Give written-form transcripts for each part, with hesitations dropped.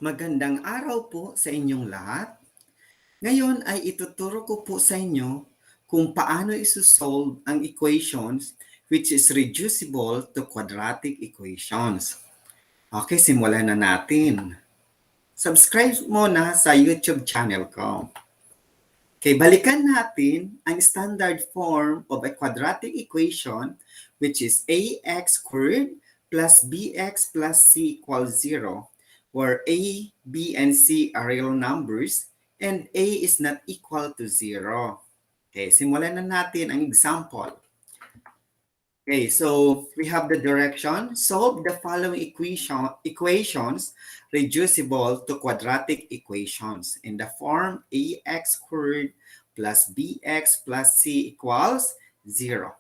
Magandang araw po sa inyong lahat. Ngayon ay ituturo ko po sa inyo kung paano isosolve ang equations which is reducible to quadratic equations. Okay, simulan na natin. Subscribe muna sa YouTube channel ko. Okay, balikan natin ang standard form of a quadratic equation which is ax squared plus bx plus c equals 0, where a, b, and c are real numbers and a is not equal to 0. Okay, simulan na natin ang example. Okay, so we have the direction. Solve the following equations reducible to quadratic equations in the form ax squared plus bx plus c equals 0.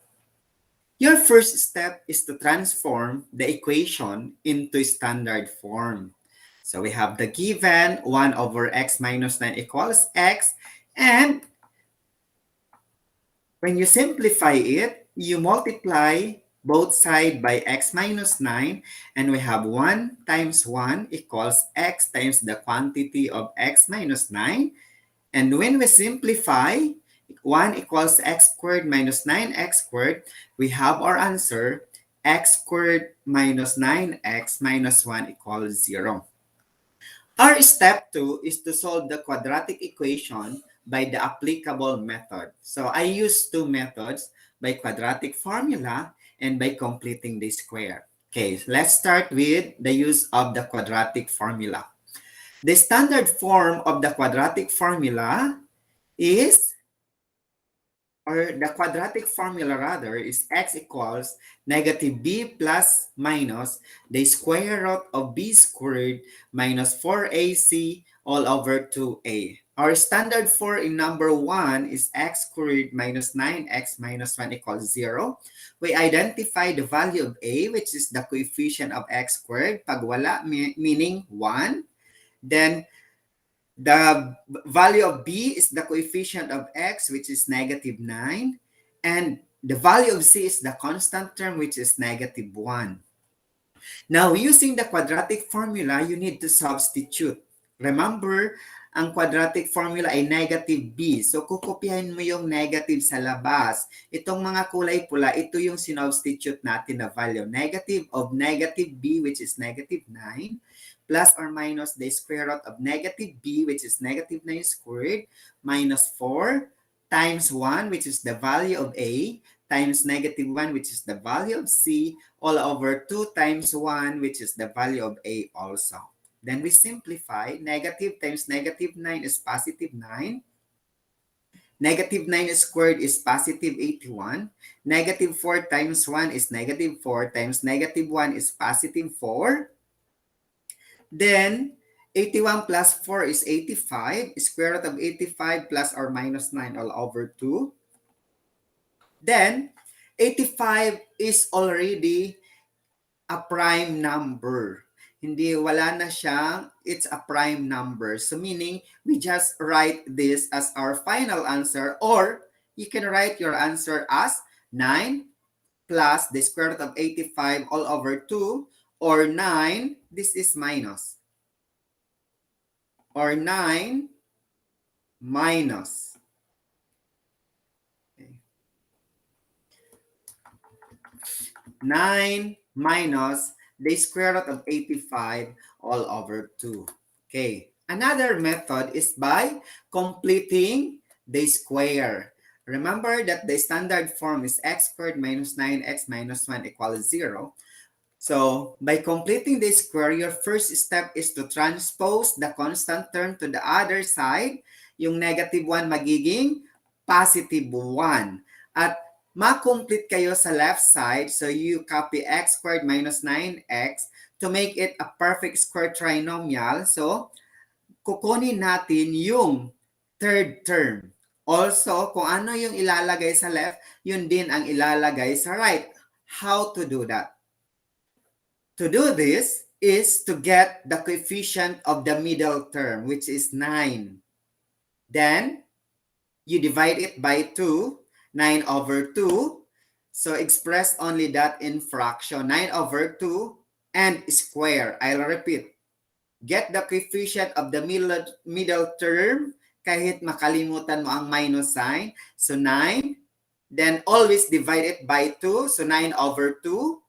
Your first step is to transform the equation into standard form. So we have the given 1 over x minus 9 equals x, and when you simplify it, you multiply both sides by x minus 9, and we have 1 times 1 equals x times the quantity of x minus 9. And when we simplify, 1 equals x squared minus 9x squared, we have our answer, x squared minus 9x minus 1 equals 0. Our step 2 is to solve the quadratic equation by the applicable method. So I use two methods, by quadratic formula and by completing the square. Okay, let's start with the use of the quadratic formula. The standard form of the quadratic formula is, or the quadratic formula rather, is x equals negative b plus minus the square root of b squared minus 4ac all over 2a. Our standard form in number 1 is x squared minus 9x minus 1 equals 0. We identify the value of a, which is the coefficient of x squared. Pag wala, meaning 1. Then the value of b is the coefficient of x, which is negative 9. And the value of c is the constant term, which is negative 1. Now, using the quadratic formula, you need to substitute. Remember, ang quadratic formula ay negative b. So, kukopyahin mo yung negative sa labas. Itong mga kulay pula, ito yung sinubstitute natin na value. Negative of negative b, which is negative 9, plus or minus the square root of negative b, which is negative 9 squared, minus 4 times 1, which is the value of a, times negative 1, which is the value of c, all over 2 times 1, which is the value of a also. Then we simplify. Negative times negative 9 is positive 9. Negative 9 squared is positive 81. Negative 4 times 1 is negative 4 times negative 1 is positive 4. Then 81 plus 4 is 85. Square root of 85 plus or minus 9 all over 2. Then 85 is already a prime number. Hindi, wala na siyang, it's a prime number. So meaning, we just write this as our final answer, or you can write your answer as 9 plus the square root of 85 all over 2, or 9, this is minus, or 9 minus. Okay. 9 minus the square root of 85 all over 2. Okay. Another method is by completing the square. Remember that the standard form is x squared minus 9x minus 1 equals 0. So, by completing the square, your first step is to transpose the constant term to the other side. Yung negative 1 magiging positive 1. At ma-complete kayo sa left side, so you copy x squared minus 9x to make it a perfect square trinomial. So, kukunin natin yung third term. Also, kung ano yung ilalagay sa left, yun din ang ilalagay sa right. How to do that? To do this is to get the coefficient of the middle term, which is 9. Then, you divide it by 2. 9 over 2. So express only that in fraction. 9 over 2 and square. I'll repeat. get the coefficient of the middle term kahit makalimutan mo ang minus sign. So 9, then always divide it by 2. So 9 over 2.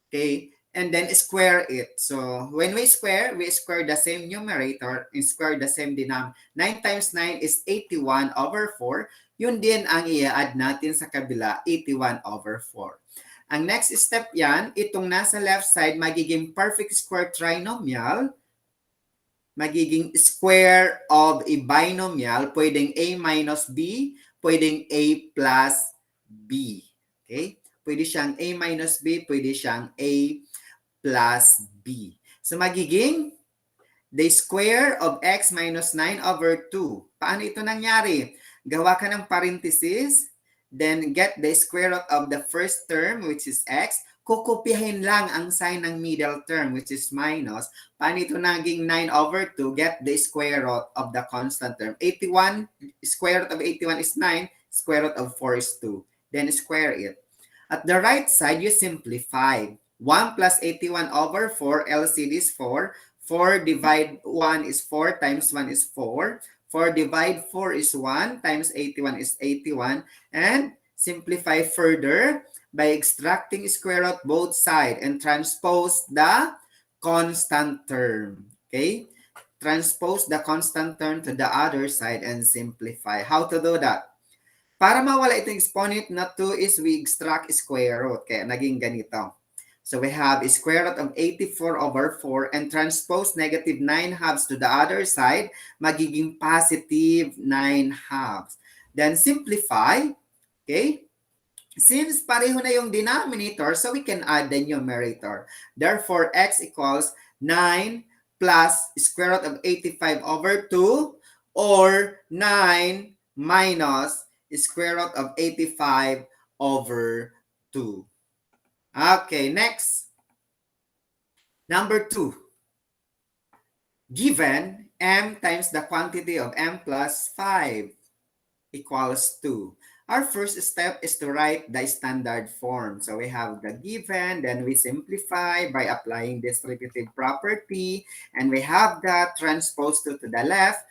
Okay, and then square it. So when we square the same numerator and square the same denominator. 9 times 9 is 81 over 4. Yun din ang i-add natin sa kabila, 81 over 4. Ang next step yan, itong nasa left side, magiging perfect square trinomial, magiging square of a binomial, pwedeng A minus B, pwedeng A plus B. Okay? Pwede siyang A minus B, pwede siyang A plus B. So magiging the square of x minus 9 over 2. Paano ito nangyari? Gawa ka ng parenthesis, then get the square root of the first term, which is x. Kukopyahin lang ang sign ng middle term, which is minus. Paano ito naging 9 over 2? Get the square root of the constant term. 81, square root of 81 is 9, square root of 4 is 2. Then square it. At the right side, you simplify. 1 plus 81 over 4, LCD is 4. 4 divide 1 is 4 times 1 is 4. 4 divide 4 is 1 times 81 is 81. And simplify further by extracting square root both sides and transpose the constant term. Okay? Transpose the constant term to the other side and simplify. How to do that? Para mawala itong exponent na 2 is we extract square root. Kaya naging ganito. So we have a square root of 84 over 4 and transpose negative 9 halves to the other side, magiging positive 9 halves. Then simplify, okay? Since pareho na yung denominator, so we can add the numerator. Therefore, x equals 9 plus square root of 85 over 2 or 9 minus square root of 85 over 2. Okay, next. Number 2. Given m times the quantity of m plus 5 equals 2. Our first step is to write the standard form. So we have the given, then we simplify by applying distributive property, and we have that transposed to the left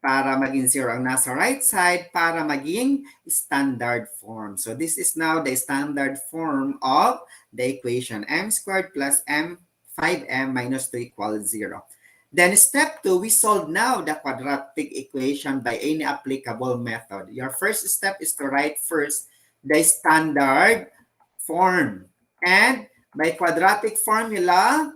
para maging 0 ang nasa right side para maging standard form. So this is now the standard form of the equation m squared plus m 5m minus 2 equals 0. Then step 2, we solve now the quadratic equation by any applicable method. Your first step is to write first the standard form. And by quadratic formula,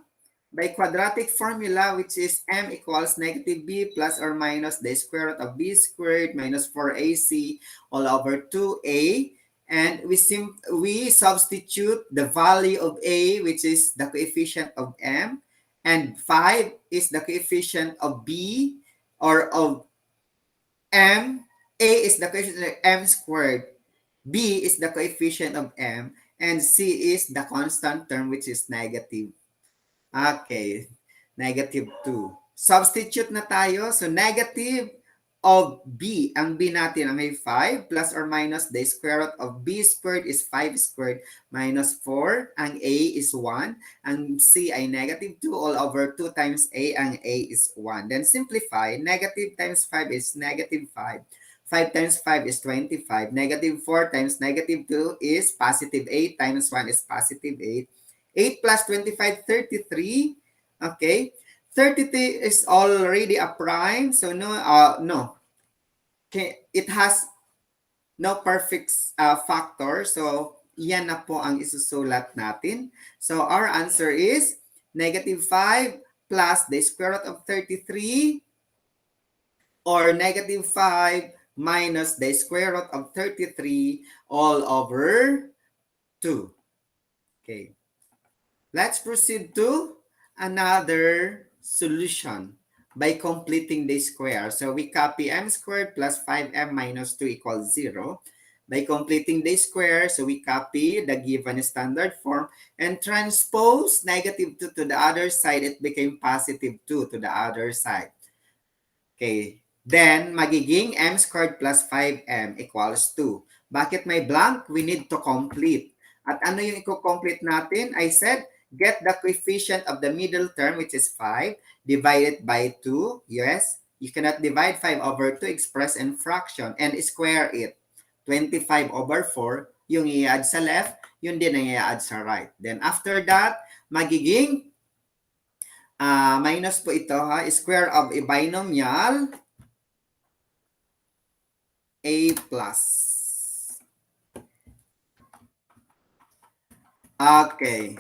which is m equals negative b plus or minus the square root of b squared minus 4ac all over 2a. And we substitute the value of a, which is the coefficient of m, and 5 is the coefficient of b or of m. A is the coefficient of m squared. B is the coefficient of m. And c is the constant term, which is negative. Okay, negative 2. Substitute na tayo. So, negative of b. Ang b natin ay may 5 plus or minus the square root of b squared is 5 squared minus 4. Ang a is 1. Ang c ay negative 2 all over 2 times a. Ang a is 1. Then simplify. Negative times 5 is negative 5. 5 times 5 is 25. Negative 4 times negative 2 is positive 8 times 1 is positive 8. 8 plus 25, 33. Okay. 33 is already a prime. So, no. Okay. It has no perfect factor. So, yan na po ang isusulat natin. So, our answer is negative 5 plus the square root of 33 or negative 5 minus the square root of 33 all over 2. Okay. Let's proceed to another solution by completing the square. So we copy m squared plus 5m minus 2 equals 0. By completing the square, so we copy the given standard form and transpose negative 2 to the other side. It became positive 2 to the other side. Okay. Then, magiging m squared plus 5m equals 2. Bakit may blank? We need to complete. At ano yung i-complete natin? I said, get the coefficient of the middle term, which is 5, divide it by 2. Yes, you cannot divide 5 over 2, express in fraction, and square it. 25 over 4, yung i-add sa left, yun din ang i-add sa right. Then after that, magiging minus po ito, ha, square of a binomial a plus. Okay.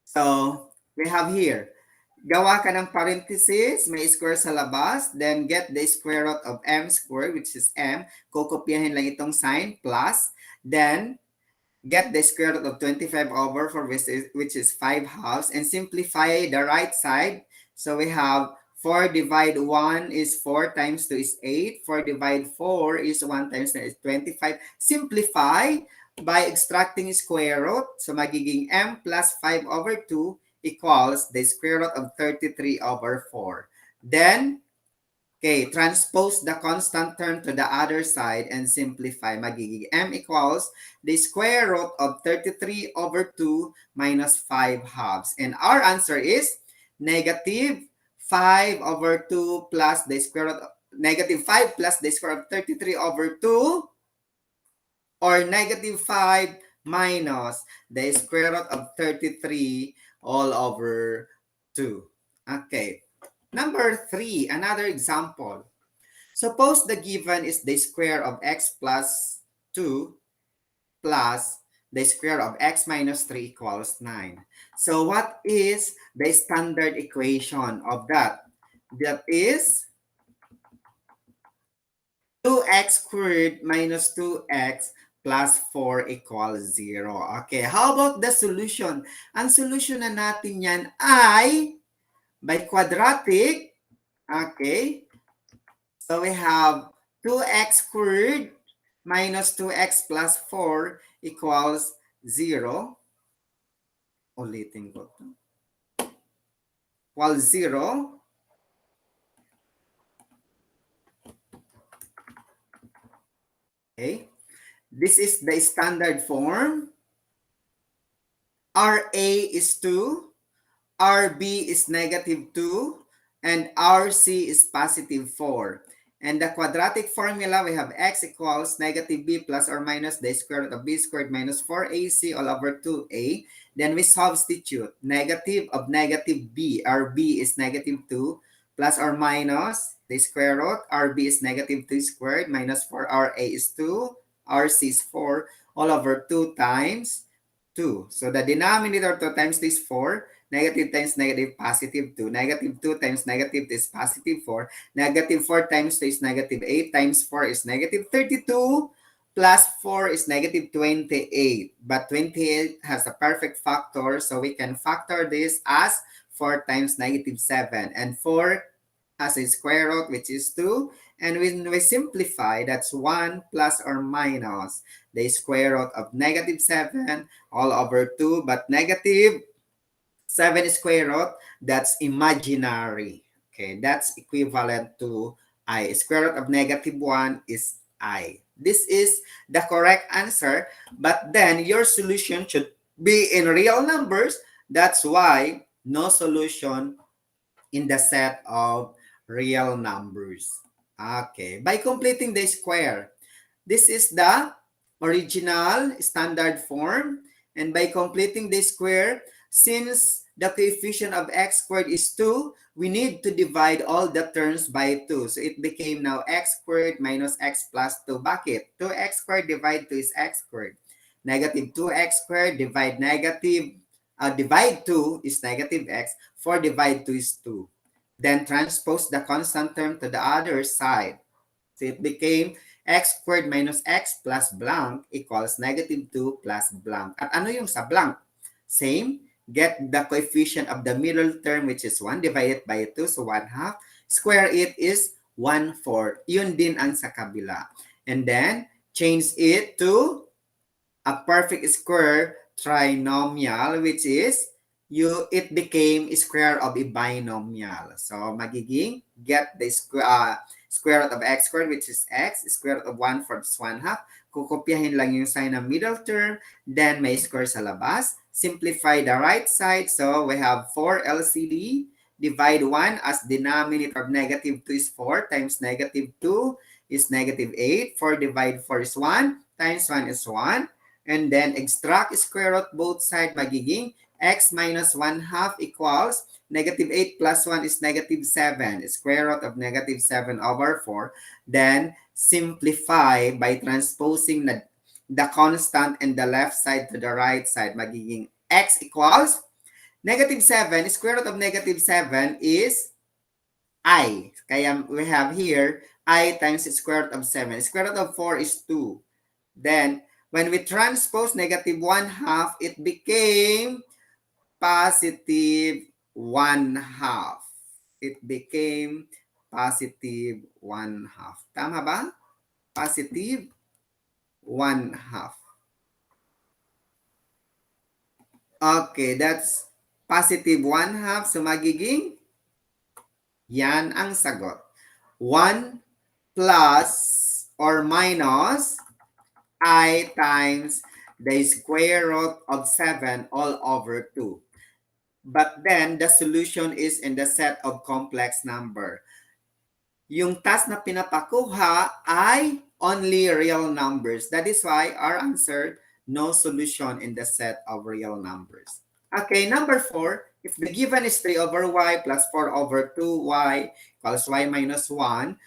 So, we have here, gawa ka ng parenthesis, may square sa labas, then get the square root of m squared, which is m, kukopyahin lang itong sign, plus, then get the square root of 25 over 4, which is 5 halves, and simplify the right side. So we have 4 divide 1 is 4 times 2 is 8. 4 divide 4 is 1 times 9 is 25. Simplify by extracting square root. So magiging m plus 5 over 2 equals the square root of 33 over 4. Then, okay, transpose the constant term to the other side and simplify. Magiging m equals the square root of 33 over 2 minus 5 halves. And our answer is negative 5 over 2 plus the square root of negative 5 plus the square of 33 over 2, or negative 5 minus the square root of 33 all over 2. Okay. Number 3, another example. Suppose the given is the square of x plus 2 plus the square of x minus 3 equals 9. So what is the standard equation of that? That is 2x squared minus 2x plus 4 equals 0. Okay, how about the solution? Ang solution na natin yan ay by quadratic. Okay, so we have 2x squared minus 2x plus 4 equals 0. Ulitin ko to. Equals 0. Okay. This is the standard form. RA is 2. RB is negative 2. And RC is positive 4. And the quadratic formula, we have x equals negative b plus or minus the square root of b squared minus 4ac all over 2a. Then we substitute negative of negative b. Our b is negative 2 plus or minus the square root. RB is negative 2 squared minus 4RA is 2. RC is 4 all over 2 times 2. So the denominator 2 times 2 is 4. Negative times negative, positive 2. Negative 2 times negative is positive 4. Negative 4 times 2 is negative 8 times 4 is negative 32. Plus 4 is negative 28. But 28 has a perfect factor, so we can factor this as 4 times negative 7. And 4 has a square root, which is 2. And when we simplify, that's 1 plus or minus the square root of negative 7 all over 2. But negative 7 square root, that's imaginary. Okay, that's equivalent to I. Square root of negative 1 is I. This is the correct answer, but then your solution should be in real numbers. That's why no solution in the set of real numbers. Okay, by completing the square, this is the original standard form. And by completing the square, since the coefficient of x squared is 2, we need to divide all the terms by 2. So it became now x squared minus x plus 2. Bakit? 2x squared divide 2 is x squared. Negative 2x squared divide negative, divide 2 is negative x. 4 divide 2 is 2. Then transpose the constant term to the other side. So it became x squared minus x plus blank equals negative 2 plus blank. At ano yung sa blank? Same. Get the coefficient of the middle term, which is 1 divided by 2. So 1 half. Square it is 1/4. Yun din ang sa kabila. And then, change it to a perfect square trinomial, which is it became square of a binomial. So magiging get the square root of x squared, which is x, square root of 1/4 is 1 half. Kukopyahin lang yung sign ng middle term, then may square sa labas. Simplify the right side. So we have 4 LCD. Divide 1 as denominator of negative 2 is 4 times negative 2 is negative 8. 4 divide 4 is 1 times 1 is 1. And then extract square root both sides, magiging x minus 1 half equals negative 8 plus 1 is negative 7. Square root of negative 7 over 4. Then simplify by transposing the constant and the left side to the right side. Magiging x equals negative 7. Square root of negative 7 is I. Kaya we have here I times square root of 7. Square root of 4 is 2. Then, when we transpose negative 1 half, it became positive 1 half. It became positive 1 half. Tama ba? Positive 1 half. Okay, that's positive 1 half. So, magiging yan ang sagot. 1 plus or minus I times the square root of 7 all over 2. But then, the solution is in the set of complex number. Yung task na pinapakuha ay only real numbers. That is why our answer, no solution in the set of real numbers. Okay, number 4, if the given is 3 over y plus 4 over 2y equals y minus 1,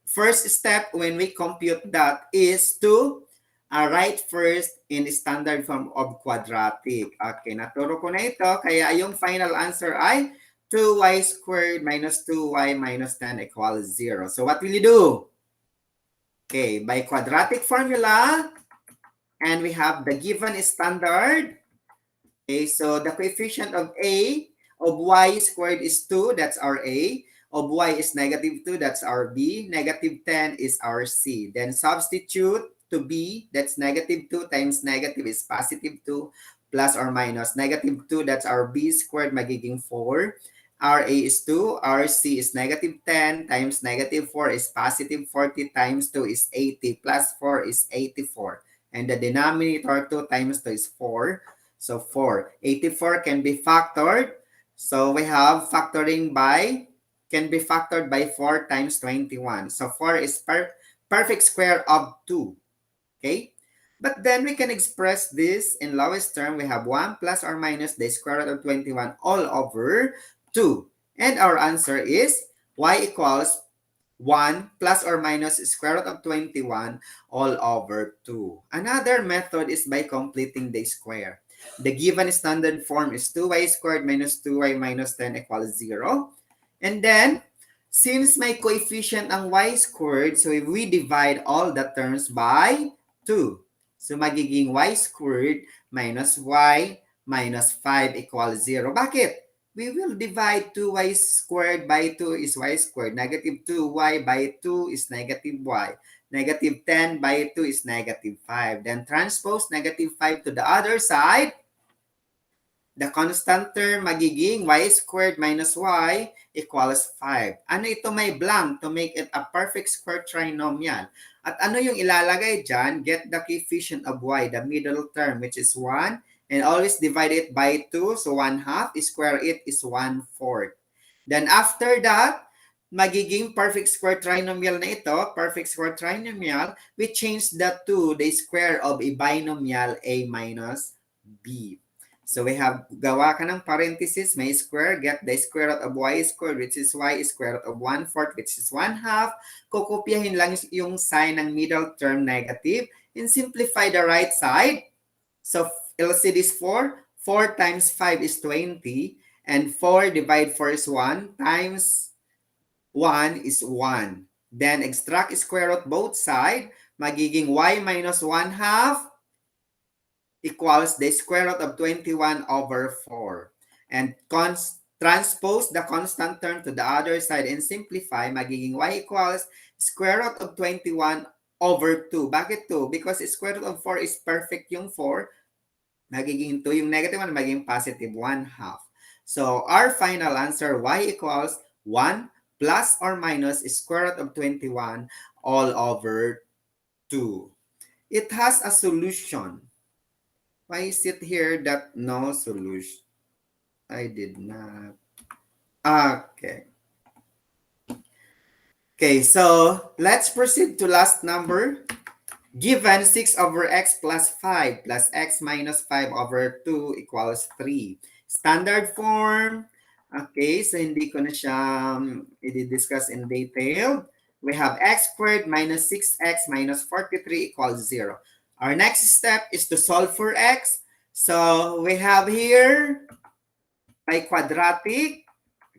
first step when we compute that is to write first in standard form of quadratic. Okay, naturo ko na ito. Kaya yung final answer ay 2y squared minus 2y minus 10 equals 0. So what will you do? Okay, by quadratic formula, and we have the given standard. Okay, so the coefficient of a of y squared is 2, that's our a. Of y is negative 2, that's our b. Negative 10 is our c. Then substitute to b, that's negative 2 times negative is positive 2 plus or minus negative 2, that's our b squared, magiging 4. Our a is 2, our c is negative 10 times negative 4 is positive 40 times 2 is 80 plus 4 is 84. And the denominator 2 times 2 is 4. So 4. 84 can be factored. So we have factoring by, can be factored by 4 times 21. So 4 is perfect square of 2. Okay? But then we can express this in lowest term. We have 1 plus or minus the square root of 21 all over 2. And our answer is y equals 1 plus or minus square root of 21 all over 2. Another method is by completing the square. The given standard form is 2y squared minus 2y minus 10 equals 0. And then, since may coefficient ang y squared, so we divide all the terms by 2. So magiging y squared minus y minus 5 equals 0. Bakit? We will divide 2y squared by 2 is y squared. Negative 2y by 2 is negative y. Negative 10 by 2 is negative 5. Then transpose negative 5 to the other side. The constant term magiging y squared minus y equals 5. Ano ito may blank to make it a perfect square trinomial? At ano yung ilalagay dyan? Get the coefficient of y, the middle term, which is 1. And always divide it by 2. So 1 half, square it is 1/4. Then after that, magiging perfect square trinomial na ito, perfect square trinomial, we change the 2, the square of a binomial a minus b. So we have, gawa ka ng parenthesis, may square, get the square root of y squared, which is y square root of 1/4, which is 1 half. Kukopyahin lang yung sign ng middle term negative and simplify the right side. So LCD is 4. 4 times 5 is 20. And 4 divide 4 is 1 times 1 is 1. Then extract square root both sides. Magiging y minus 1 half equals the square root of 21 over 4. And transpose the constant term to the other side and simplify. Magiging y equals square root of 21 over 2. Bakit 2? Because square root of 4 is perfect yung 4. Magiging 2. Yung negative 1 magiging positive 1 half. So our final answer, y equals 1 plus or minus square root of 21 all over 2. it has a solution. Why is it here that no solution? I did not. Okay. Okay, so let's proceed to last number. Given 6 over x plus 5 plus x minus 5 over 2 equals 3. Standard form. Okay, so hindi ko na siya i-discuss in detail. We have x squared minus 6x minus 43 equals 0. Our next step is to solve for x. So we have here by quadratic.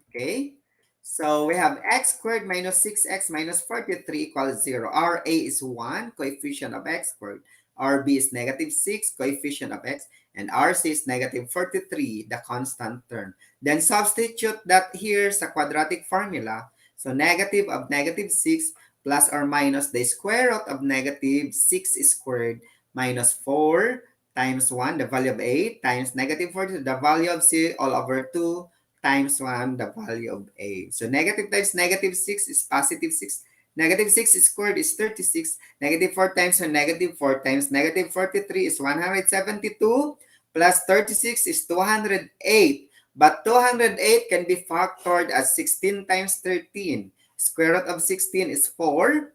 Okay. So we have x squared minus 6x minus 43 equals 0. Our a is 1, coefficient of x squared. Our b is negative 6, coefficient of x. And our c is negative 43, the constant term. Then substitute that here sa quadratic formula. So negative of negative 6 plus or minus the square root of negative 6 squared minus 4 times 1, the value of a, times negative 42, the value of c, all over 2, times 1, the value of a. So negative times negative 6 is positive 6. Negative 6 squared is 36. Negative 4 times 1, negative 4 times negative 43 is 172. Plus 36 is 208. But 208 can be factored as 16 times 13. Square root of 16 is 4.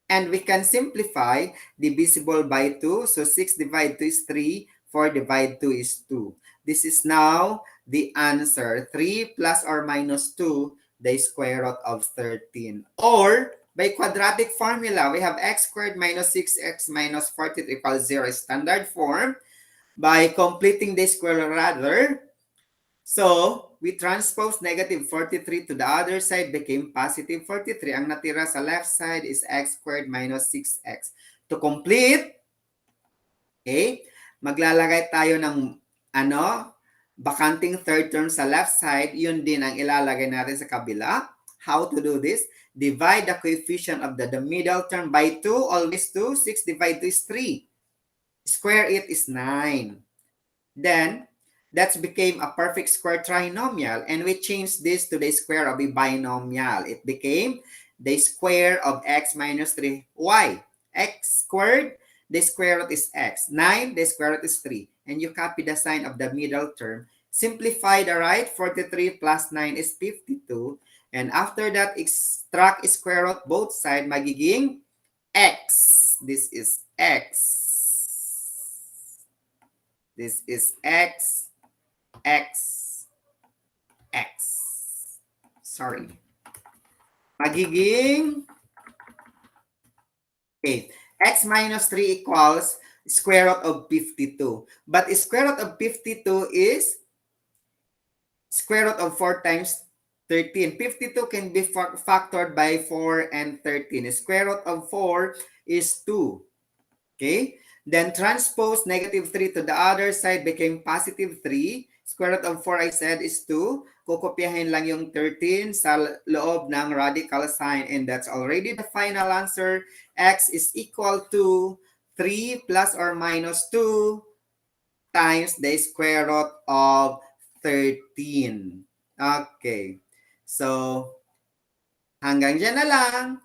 And we can simplify divisible by 2. So 6 divided 2 is 3. 4 divided 2 is 2. This is now the answer. 3 plus or minus 2, the square root of 13. Or, by quadratic formula, we have x squared minus 6x minus 43 equals 0 standard form. By completing the square rather, so we transpose negative 43 to the other side, became positive 43. Ang natira sa left side is x squared minus 6x. To complete, okay, maglalagay tayo ng bakanting third term sa left side. Yun din ang ilalagay natin sa kabila. How to do this? Divide the coefficient of the middle term by 2. Always 2. 6 divided 2 is 3. Square it is 9. Then, that became a perfect square trinomial, and we changed this to the square of a binomial. It became the square of x minus 3. Why? X squared, the square root is x. 9, the square root is 3. And you copy the sign of the middle term. Simplify the right. 43 plus 9 is 52. And after that, extract square root both sides, magiging x. This is x. This is x, x, x. Sorry. Magiging, okay, x minus 3 equals square root of 52. But square root of 52 is square root of 4 times 13. 52 can be factored by 4 and 13. Square root of 4 is 2. Okay? Then transpose negative 3 to the other side, became positive 3. Square root of 4 I said is 2. Kukopyahin lang yung 13 sa loob ng radical sign, and that's already the final answer. X is equal to 3 plus or minus 2 times the square root of 13. Okay. So, hanggang dyan na lang.